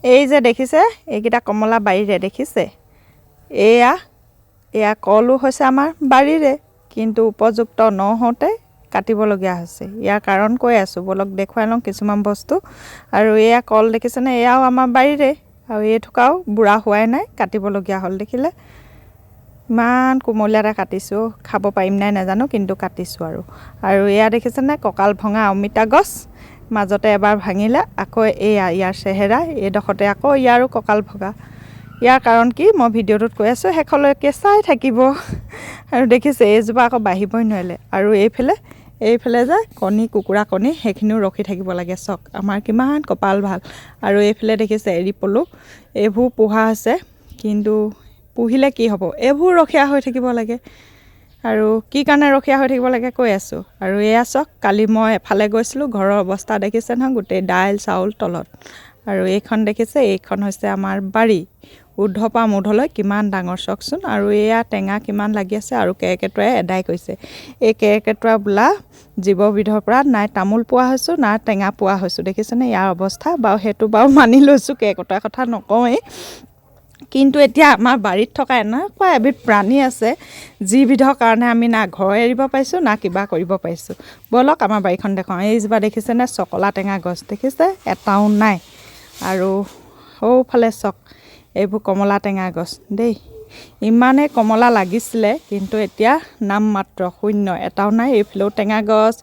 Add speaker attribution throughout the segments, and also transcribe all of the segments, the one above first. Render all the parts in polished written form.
Speaker 1: এই যে দেখিছে এইকেইটা কমলা বাৰীৰে দেখিছে এয়া কলো হৈছে আমাৰ বাৰীৰে কিন্তু উপযুক্ত নহওঁতে কাটিবলগীয়া হৈছে ইয়াৰ কাৰণ কৈ আছোঁ বলক দেখুৱাই লওঁ কিছুমান বস্তু আৰু এয়া কল দেখিছেনে এয়াও আমাৰ বাৰীৰে আৰু এই থকাও বুঢ়া হোৱাই নাই কাটিবলগীয়া হ'ল দেখিলে ইমান কোমলীয়া এটা কাটিছোঁ খাব পাৰিম নাই নাজানো কিন্তু কাটিছোঁ আৰু এয়া দেখিছেনে কঁকাল ভঙা অমিতা গছ মাজতে এবাৰ ভাঙিলে আকৌ ইয়াৰ চেহেৰা এইডোখৰতে আকৌ ইয়াৰো কঁকাল ভগা ইয়াৰ কাৰণ কি মই ভিডিঅ'টোত কৈ আছোঁ শেষলৈকে চাই থাকিব আৰু দেখিছে এইজোপা আকৌ বাঢ়িবই নোৱাৰিলে আৰু এইফালে যে কুকুৰা কণী সেইখিনিও ৰখি থাকিব লাগে চাওক আমাৰ কিমান কপাল ভাল আৰু এইফালে দেখিছে এৰী পলু এইবোৰ পোহা হৈছে কিন্তু পুহিলে কি হ'ব এইবোৰ ৰখীয়া হৈ থাকিব লাগে আৰু কি কাৰণে ৰখীয়া হৈ থাকিব লাগে কৈ আছোঁ আৰু এয়া চাওক কালি মই এফালে গৈছিলোঁ ঘৰৰ অৱস্থা দেখিছে নহয় গোটেই দাইল চাউল তলত আৰু এইখন দেখিছে এইখন হৈছে আমাৰ বাৰী উৰ্ধৰ পৰা মূধলৈ কিমান ডাঙৰ চাওকচোন আৰু এয়া টেঙা কিমান লাগি আছে আৰু কেৰ্কেটুৱাই এদাই কৰিছে এই কেৰ্কেটুৱা বোলা জীৱবিধৰ পৰা নাই তামোল পোৱা হৈছোঁ নাই টেঙা পোৱা হৈছোঁ দেখিছেনে ইয়াৰ অৱস্থা বাৰু সেইটো বাৰু মানি লৈছোঁ কেৰ্কেটুৱাৰ কথা নকওঁৱেই কিন্তু এতিয়া আমাৰ বাৰীত থকা এনেকুৱা এবিধ প্ৰাণী আছে যিবিধৰ কাৰণে আমি না ঘৰ এৰিব পাৰিছোঁ না কিবা কৰিব পাৰিছোঁ ব'লক আমাৰ বাৰীখন দেখুৱাওঁ এইজোপা দেখিছেনে চকলা টেঙা গছ দেখিছে এটাও নাই আৰু সৌফালে চাওক এইবোৰ কমলা টেঙা গছ দেই ইমানেই কমলা লাগিছিলে কিন্তু এতিয়া নামমাত্ৰ শূন্য এটাও নাই এইফালেও টেঙা গছ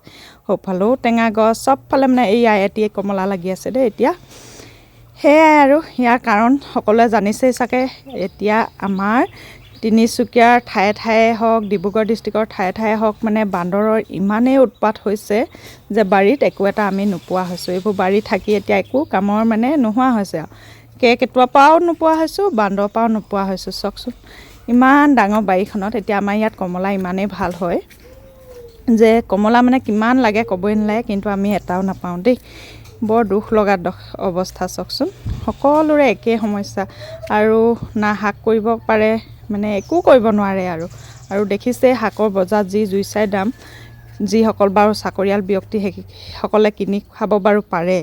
Speaker 1: সৌফালেও টেঙা গছ চবফালে মানে এটিয়ে কমলা লাগি আছে দেই এতিয়া সেয়াই আৰু ইয়াৰ কাৰণ সকলোৱে জানিছেই চাগে এতিয়া আমাৰ তিনিচুকীয়াৰ ঠায়ে ঠায়ে হওক ডিব্ৰুগড় ডিষ্ট্ৰিক্টৰ ঠায়ে ঠায়ে হওক মানে বান্দৰৰ ইমানেই উৎপাত হৈছে যে বাৰীত একো এটা আমি নোপোৱা হৈছোঁ এইবোৰ বাৰীত থাকি এতিয়া একো কামৰ মানে নোহোৱা হৈছে আৰু কেৰ্কেটুৱাৰ পৰাও নোপোৱা হৈছোঁ বান্দৰৰ পৰাও নোপোৱা হৈছোঁ চাওকচোন ইমান ডাঙৰ বাৰীখনত এতিয়া আমাৰ ইয়াত কমলা ইমানেই ভাল হয় যে কমলা মানে কিমান লাগে ক'বই নালাগে কিন্তু আমি এটাও নাপাওঁ দেই বৰ দুখ লগা অৱস্থা চাওকচোন সকলোৰে একেই সমস্যা আৰু না শাক কৰিব পাৰে মানে একো কৰিব নোৱাৰে আৰু দেখিছে শাকৰ বজাৰত যি জুই চাই দাম যিসকল বাৰু চাকৰিয়াল ব্যক্তি সেইসকলে কিনি খাব বাৰু পাৰে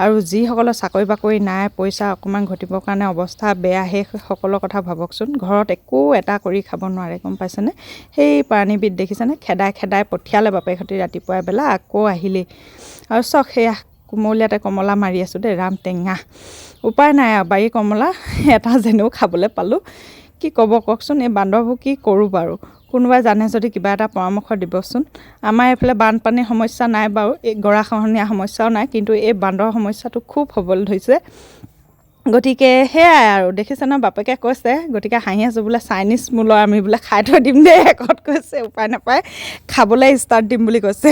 Speaker 1: আৰু যিসকলৰ চাকৰি বাকৰি নাই পইচা অকণমান ঘটিবৰ কাৰণে অৱস্থা বেয়া সেইসকলৰ কথা ভাবকচোন ঘৰত একো এটা কৰি খাব নোৱাৰে গম পাইছেনে সেই প্ৰাণীবিধ দেখিছেনে খেদাই পঠিয়ালে বাপেকহঁতি ৰাতিপুৱাই বেলা আকৌ আহিলেই আৰু চাওক সেয়া কোমলীয়াতে কমলা মাৰি আছোঁ দেই ৰাম টেঙা উপায় নাই আৰু বাৰী কমলা এটা যেনেও খাবলৈ পালোঁ কি ক'ব কওকচোন এই বান্দৰবোৰ কি কৰোঁ বাৰু কোনোবাই জানে যদি কিবা এটা পৰামৰ্শ দিবচোন আমাৰ এইফালে বানপানীৰ সমস্যা নাই বাৰু এই গৰাখহনীয়া সমস্যাও নাই কিন্তু এই বান্দৰৰ সমস্যাটো খুব হ'বলৈ ধৰিছে গতিকে সেয়াই আৰু দেখিছে ন বাপেকে কৈছে গতিকে হাঁহি আছোঁ বোলে চাইনিজ মূলৰ আমি বোলে খাই থৈ দিম দেই একত কৈছে উপায় নাপায় খাবলৈ ষ্টাৰ্ট দিম বুলি কৈছে